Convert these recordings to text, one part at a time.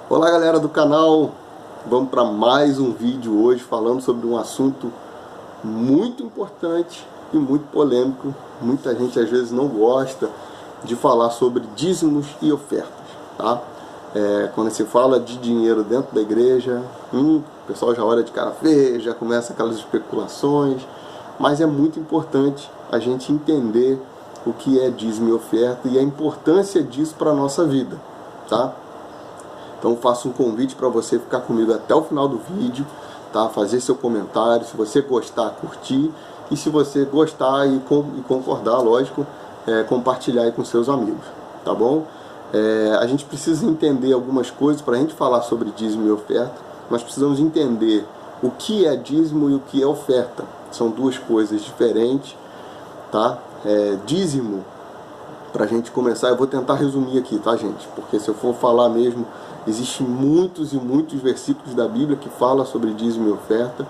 Olá galera do canal, vamos para mais um vídeo hoje falando sobre um assunto muito importante e muito polêmico. Muita gente às vezes não gosta de falar sobre dízimos e ofertas, tá? Quando se fala de dinheiro dentro da igreja, o pessoal já olha de cara feia, já começa aquelas especulações, mas é muito importante a gente entender o que é dízimo e oferta e a importância disso para a nossa vida, tá? Então faço um convite para você ficar comigo até o final do vídeo, tá? Fazer seu comentário, se você gostar, curtir, e se você gostar e concordar, lógico, compartilhar aí com seus amigos, tá bom? A gente precisa entender algumas coisas para a gente falar sobre dízimo e oferta. Nós precisamos entender o que é dízimo e o que é oferta. São duas coisas diferentes, tá? Dízimo, para a gente começar, eu vou tentar resumir aqui, tá, gente? Porque se eu for falar mesmo, existem muitos e muitos versículos da Bíblia que falam sobre dízimo e oferta.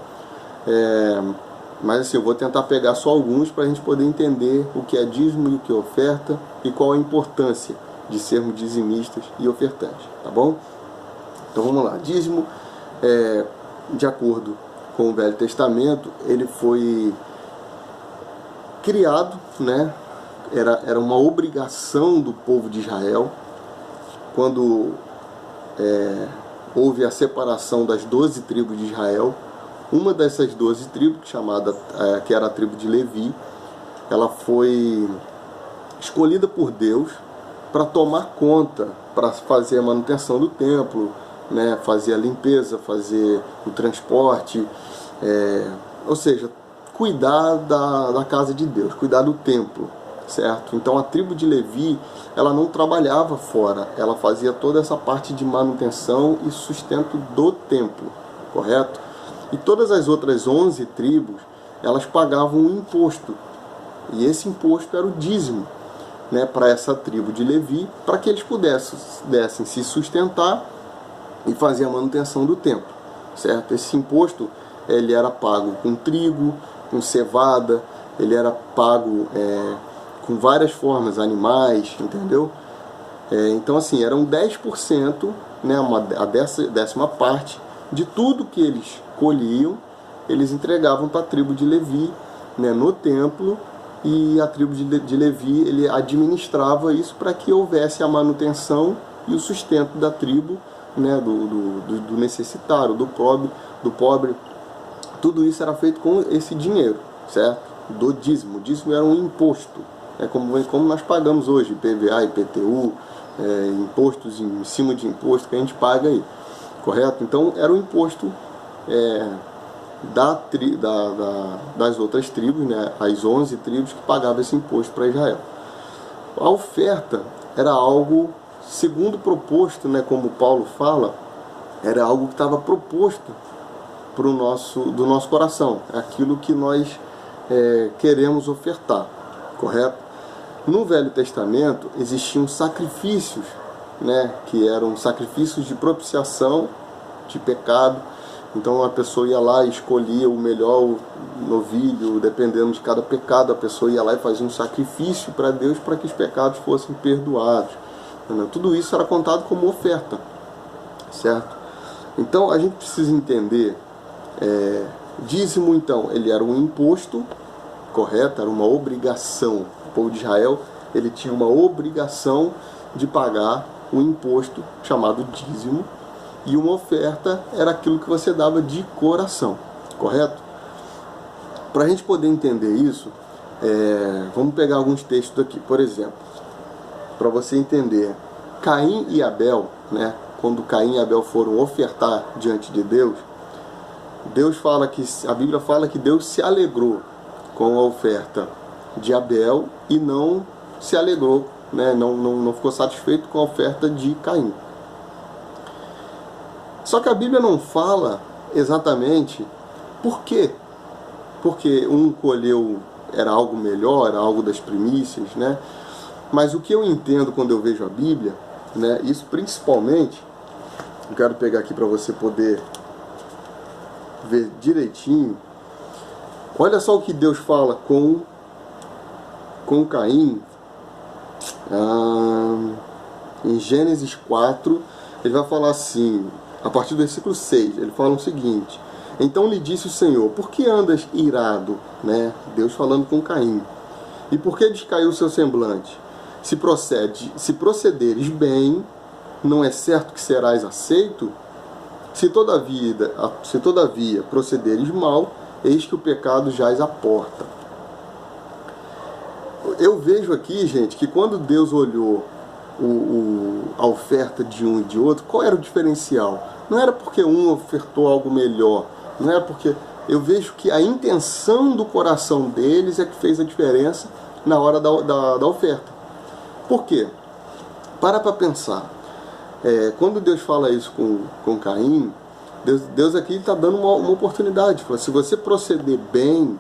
Mas assim, eu vou tentar pegar só alguns para a gente poder entender o que é dízimo e o que é oferta e qual a importância de sermos dizimistas e ofertantes, tá bom? Então vamos lá. Dízimo, de acordo com o Velho Testamento, ele foi criado, né? Era uma obrigação do povo de Israel quando houve a separação das 12 tribos de Israel. Uma dessas 12 tribos, que era a tribo de Levi, ela foi escolhida por Deus para tomar conta, para fazer a manutenção do templo, né, fazer a limpeza, fazer o transporte, ou seja, cuidar da casa de Deus, cuidar do templo, certo? Então a tribo de Levi, ela não trabalhava fora, ela fazia toda essa parte de manutenção e sustento do templo, correto? E todas as outras 11 tribos, elas pagavam um imposto, e esse imposto era o dízimo, né, para essa tribo de Levi, para que eles pudessem se sustentar e fazer a manutenção do templo, certo? Esse imposto, ele era pago com trigo, com cevada, ele era pago com várias formas, animais, entendeu? Então assim, eram 10%, né, a décima parte de tudo que eles colhiam, eles entregavam para a tribo de Levi, né, no templo, e a tribo de Levi, ele administrava isso para que houvesse a manutenção e o sustento da tribo, né, do necessitado, do pobre. Tudo isso era feito com esse dinheiro, certo? Do dízimo. O dízimo era um imposto, como nós pagamos hoje, IPVA, IPTU, impostos em cima de imposto que a gente paga aí, correto? Então era um imposto das outras tribos, né, as 11 tribos que pagavam esse imposto para Israel. A oferta era algo, segundo proposto, né, como Paulo fala, era algo que estava proposto do nosso coração, aquilo que nós queremos ofertar, correto? No Velho Testamento existiam sacrifícios, né, que eram sacrifícios de propiciação de pecado. Então a pessoa ia lá e escolhia o melhor novilho, dependendo de cada pecado, a pessoa ia lá e fazia um sacrifício para Deus para que os pecados fossem perdoados. Tudo isso era contado como oferta, certo? Então a gente precisa entender, dízimo então, ele era um imposto, correto? Era uma obrigação. O povo de Israel, ele tinha uma obrigação de pagar um imposto chamado dízimo, e uma oferta era aquilo que você dava de coração, correto? Para a gente poder entender isso, vamos pegar alguns textos aqui. Por exemplo, para você entender, Caim e Abel, né, quando Caim e Abel foram ofertar diante de Deus, a Bíblia fala que Deus se alegrou com a oferta de Abel e não se alegrou, né, não ficou satisfeito com a oferta de Caim. Só que a Bíblia não fala exatamente por quê. Porque um colheu, era algo melhor, era algo das primícias, né? Mas o que eu entendo quando eu vejo a Bíblia, né, isso principalmente, eu quero pegar aqui para você poder ver direitinho. Olha só o que Deus fala com Caim, em Gênesis 4, ele vai falar assim, a partir do versículo 6, ele fala o seguinte: então lhe disse o Senhor, por que andas irado? Né? Deus falando com Caim. E por que descaiu o seu semblante? Se procederes bem, não é certo que serás aceito? Se todavia procederes mal, eis que o pecado jaz à porta. Eu vejo aqui, gente, que quando Deus olhou a oferta de um e de outro, qual era o diferencial? Não era porque um ofertou algo melhor, não era porque... Eu vejo que a intenção do coração deles é que fez a diferença na hora da oferta. Por quê? Para pensar. Quando Deus fala isso com Caim, Deus aqui está dando uma oportunidade. Fala, se você proceder bem,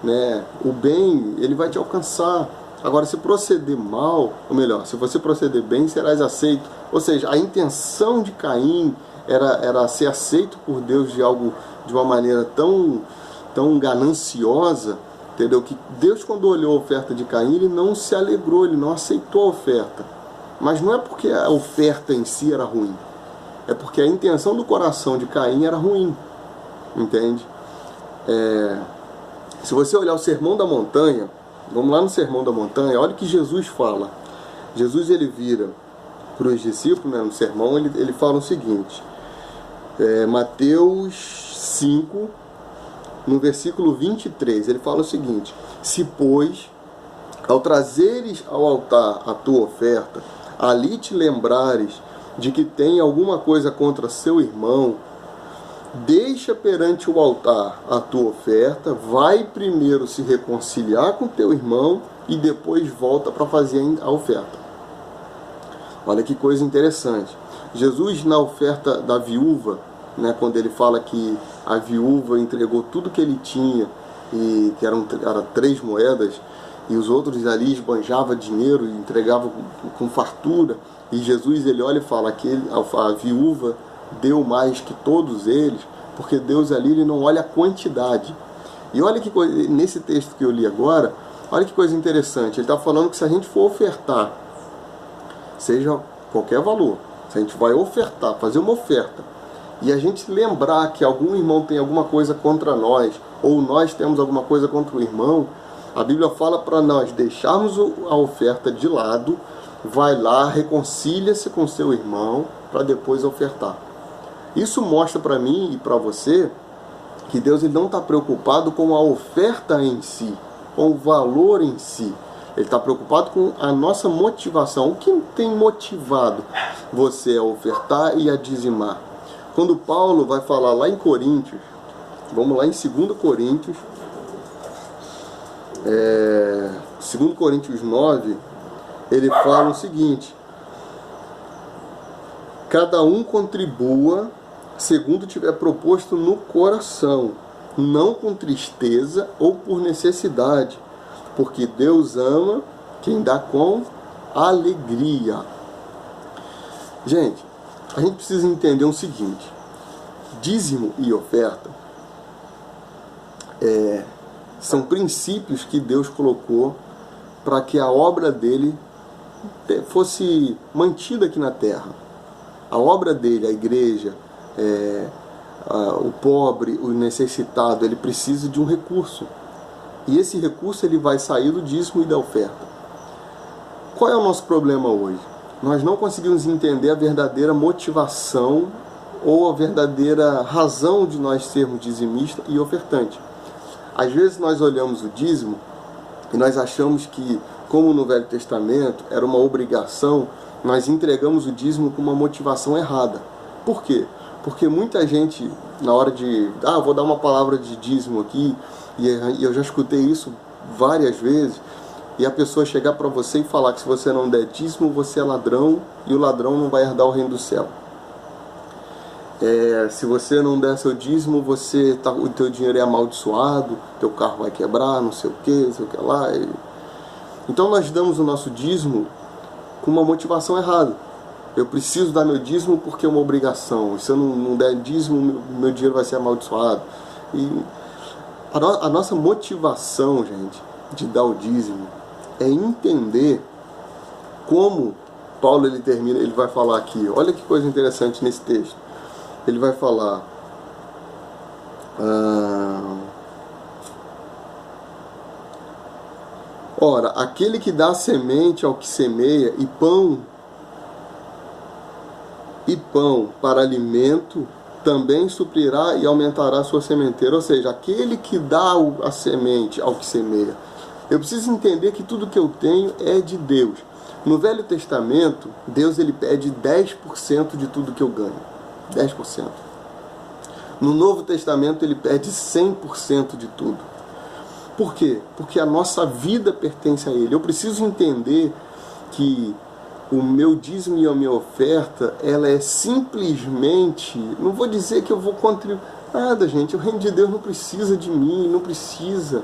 né, o bem ele vai te alcançar. Agora, se proceder mal, ou melhor, se você proceder bem, serás aceito. Ou seja, a intenção de Caim era ser aceito por Deus de uma maneira tão gananciosa, entendeu? Que Deus, quando olhou a oferta de Caim, ele não se alegrou, ele não aceitou a oferta. Mas não é porque a oferta em si era ruim, é porque a intenção do coração de Caim era ruim, entende? Se você olhar o Sermão da Montanha, vamos lá no Sermão da Montanha, olha o que Jesus fala. Jesus, ele vira para os discípulos, né, no sermão, ele fala o seguinte, Mateus 5, no versículo 23, ele fala o seguinte: se, pois, ao trazeres ao altar a tua oferta, ali te lembrares de que tem alguma coisa contra seu irmão, deixa perante o altar a tua oferta, vai primeiro se reconciliar com teu irmão e depois volta para fazer a oferta. Olha que coisa interessante. Jesus, na oferta da viúva, né, quando ele fala que a viúva entregou tudo que ele tinha, e que eram 3 moedas, e os outros ali esbanjavam dinheiro e entregavam com fartura, e Jesus, ele olha e fala que a viúva deu mais que todos eles, porque Deus ali, ele não olha a quantidade. E olha que coisa, nesse texto que eu li agora, olha que coisa interessante, ele está falando que se a gente for ofertar, seja qualquer valor, se a gente vai ofertar, fazer uma oferta, e a gente lembrar que algum irmão tem alguma coisa contra nós, ou nós temos alguma coisa contra o irmão, a Bíblia fala para nós deixarmos a oferta de lado, vai lá, reconcilia-se com seu irmão, para depois ofertar. Isso mostra para mim e para você que Deus, ele não está preocupado com a oferta em si, com o valor em si. Ele está preocupado com a nossa motivação. O que tem motivado você a ofertar e a dizimar? Quando Paulo vai falar lá em Coríntios, vamos lá em 2 Coríntios, 2 Coríntios 9, ele fala o seguinte: cada um contribua segundo tiver proposto no coração, não com tristeza ou por necessidade, porque Deus ama quem dá com alegria. Gente, a gente precisa entender o seguinte: dízimo e oferta são princípios que Deus colocou para que a obra dele fosse mantida aqui na terra. A obra dele, a igreja, o pobre, o necessitado, ele precisa de um recurso. E esse recurso, ele vai sair do dízimo e da oferta. Qual é o nosso problema hoje? Nós não conseguimos entender a verdadeira motivação ou a verdadeira razão de nós sermos dizimista e ofertante. Às vezes nós olhamos o dízimo e nós achamos que, como no Velho Testamento era uma obrigação, nós entregamos o dízimo com uma motivação errada. Por quê? Porque muita gente, na hora de, vou dar uma palavra de dízimo aqui, e eu já escutei isso várias vezes, e a pessoa chegar para você e falar que se você não der dízimo, você é ladrão, e o ladrão não vai herdar o reino do céu. Se você não der seu dízimo, o teu dinheiro é amaldiçoado, teu carro vai quebrar, não sei o que lá. Então nós damos o nosso dízimo com uma motivação errada. Eu preciso dar meu dízimo porque é uma obrigação. Se eu não der dízimo, meu dinheiro vai ser amaldiçoado. E a nossa motivação, gente, de dar o dízimo é entender como Paulo ele termina, ele vai falar aqui, olha que coisa interessante nesse texto. Ele vai falar, ora, aquele que dá semente ao que semeia e pão para alimento, também suprirá e aumentará a sua sementeira. Ou seja, aquele que dá a semente ao que semeia. Eu preciso entender que tudo que eu tenho é de Deus. No Velho Testamento, Deus ele pede 10% de tudo que eu ganho. 10%. No Novo Testamento, ele pede 100% de tudo. Por quê? Porque a nossa vida pertence a Ele. Eu preciso entender que o meu dízimo e a minha oferta, ela é simplesmente... Não vou dizer que eu vou contribuir... Nada, gente. O reino de Deus não precisa de mim, não precisa.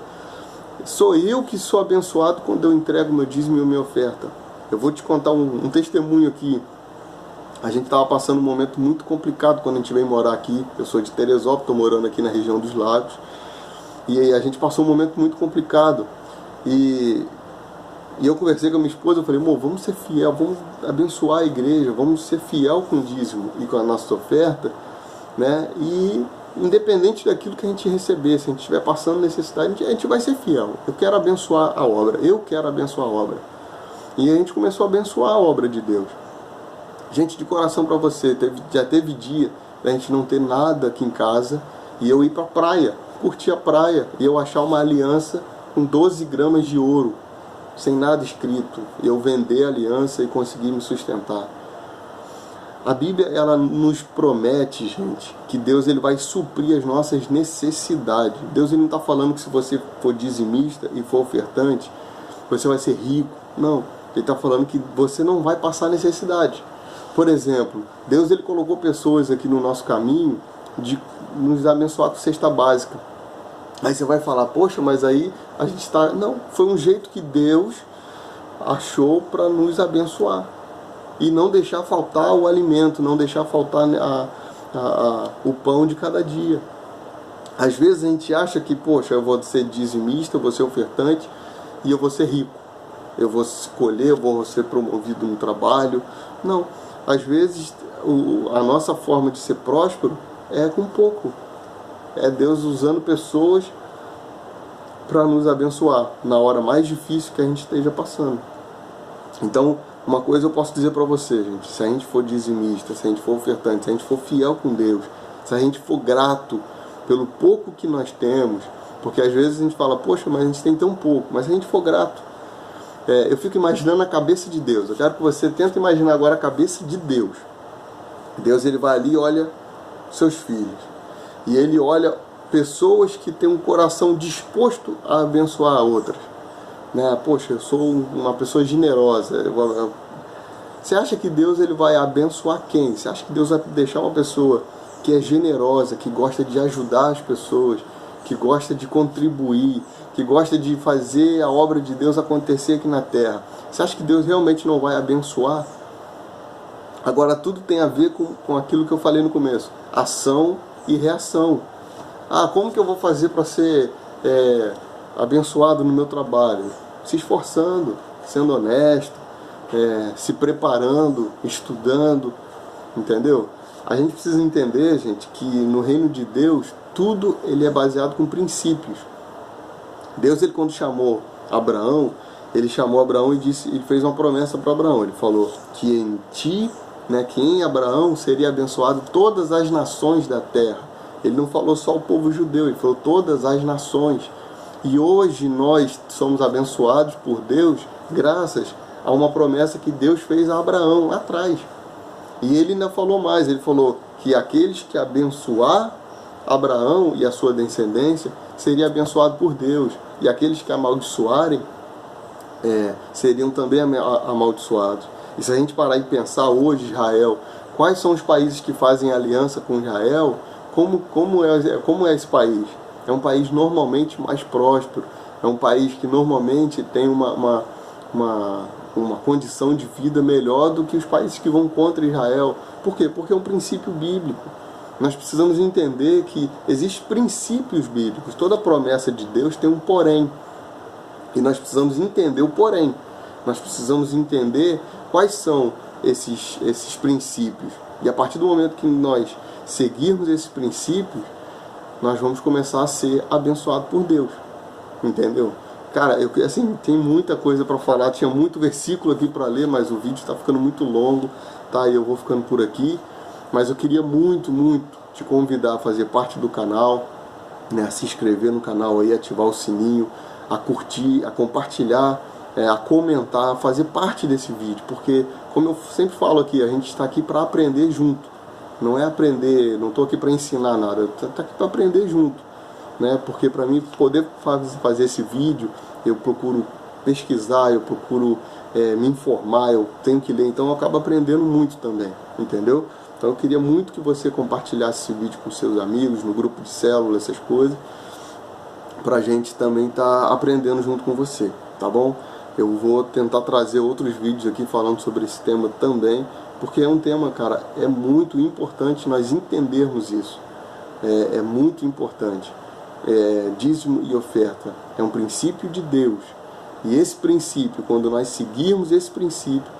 Sou eu que sou abençoado quando eu entrego meu dízimo e a minha oferta. Eu vou te contar um testemunho aqui. A gente estava passando um momento muito complicado quando a gente veio morar aqui. Eu sou de Teresópolis, estou morando aqui na região dos Lagos. E aí a gente passou um momento muito complicado. E eu conversei com a minha esposa, eu falei, amor, vamos ser fiel, vamos abençoar a igreja, vamos ser fiel com o dízimo e com a nossa oferta, né? E independente daquilo que a gente receber, se a gente estiver passando necessidade, a gente vai ser fiel. Eu quero abençoar a obra, eu quero abençoar a obra. E a gente começou a abençoar a obra de Deus. Gente, de coração para você, já teve dia da gente não ter nada aqui em casa e eu ir para a praia, curtir a praia, e eu achar uma aliança com 12 gramas de ouro, sem nada escrito, e eu vender a aliança e conseguir me sustentar. A Bíblia, ela nos promete, gente, que Deus ele vai suprir as nossas necessidades. Deus ele não está falando que se você for dizimista e for ofertante, você vai ser rico. Não, ele está falando que você não vai passar necessidade. Por exemplo, Deus ele colocou pessoas aqui no nosso caminho de nos abençoar com cesta básica. Aí você vai falar, poxa, mas aí a gente está... Não, foi um jeito que Deus achou para nos abençoar. E não deixar faltar o alimento, não deixar faltar o pão de cada dia. Às vezes a gente acha que, poxa, eu vou ser dizimista, eu vou ser ofertante e eu vou ser rico. Eu vou escolher, eu vou ser promovido no trabalho. Não, às vezes a nossa forma de ser próspero é com pouco. É Deus usando pessoas para nos abençoar na hora mais difícil que a gente esteja passando. Então, uma coisa eu posso dizer para você, gente, se a gente for dizimista, se a gente for ofertante, se a gente for fiel com Deus, se a gente for grato pelo pouco que nós temos, porque às vezes a gente fala, poxa, mas a gente tem tão pouco, mas se a gente for grato, eu fico imaginando a cabeça de Deus. Eu quero que você tente imaginar agora a cabeça de Deus. Deus ele vai ali e olha seus filhos, e ele olha pessoas que têm um coração disposto a abençoar outras. Né? Poxa, eu sou uma pessoa generosa. Você acha que Deus ele vai abençoar quem? Você acha que Deus vai deixar uma pessoa que é generosa, que gosta de ajudar as pessoas, que gosta de contribuir, que gosta de fazer a obra de Deus acontecer aqui na terra? Você acha que Deus realmente não vai abençoar? Agora tudo tem a ver com aquilo que eu falei no começo. Ação e reação. Ah, como que eu vou fazer para ser abençoado no meu trabalho? Se esforçando, sendo honesto, se preparando, estudando, entendeu? A gente precisa entender, gente, que no reino de Deus, tudo ele é baseado com princípios. Deus, ele quando chamou Abraão, ele chamou Abraão e disse, ele fez uma promessa para Abraão. Ele falou que em ti, né, que em Abraão seria abençoado todas as nações da terra. Ele não falou só o povo judeu, ele falou todas as nações. E hoje nós somos abençoados por Deus graças a uma promessa que Deus fez a Abraão lá atrás. E ele ainda falou mais, ele falou que aqueles que abençoar Abraão e a sua descendência seria abençoado por Deus. E aqueles que amaldiçoarem seriam também amaldiçoados. E se a gente parar e pensar hoje, Israel, quais são os países que fazem aliança com Israel? Como é esse país? É um país normalmente mais próspero, é um país que normalmente tem uma condição de vida melhor do que os países que vão contra Israel. Por quê? Porque é um princípio bíblico. Nós precisamos entender que existem princípios bíblicos. Toda promessa de Deus tem um porém. E nós precisamos entender o porém. Nós precisamos entender quais são esses princípios. E a partir do momento que nós seguirmos esses princípios, nós vamos começar a ser abençoados por Deus. Entendeu? Cara, assim, tem muita coisa para falar, tinha muito versículo aqui para ler, mas o vídeo está ficando muito longo, tá? E eu vou ficando por aqui. Mas eu queria muito, muito te convidar a fazer parte do canal, né? A se inscrever no canal aí, ativar o sininho, a curtir, a compartilhar, a comentar, a fazer parte desse vídeo. Porque, como eu sempre falo aqui, a gente está aqui para aprender junto. Não é aprender, não estou aqui para ensinar nada, eu estou aqui para aprender junto. Né? Porque para mim poder fazer esse vídeo, eu procuro pesquisar, eu procuro me informar, eu tenho que ler, então eu acabo aprendendo muito também, entendeu? Então eu queria muito que você compartilhasse esse vídeo com seus amigos, no grupo de célula, essas coisas, pra gente também estar aprendendo junto com você, tá bom? Eu vou tentar trazer outros vídeos aqui falando sobre esse tema também, porque é um tema, cara, é muito importante nós entendermos isso, é muito importante. Dízimo e oferta é um princípio de Deus, e esse princípio, quando nós seguirmos esse princípio,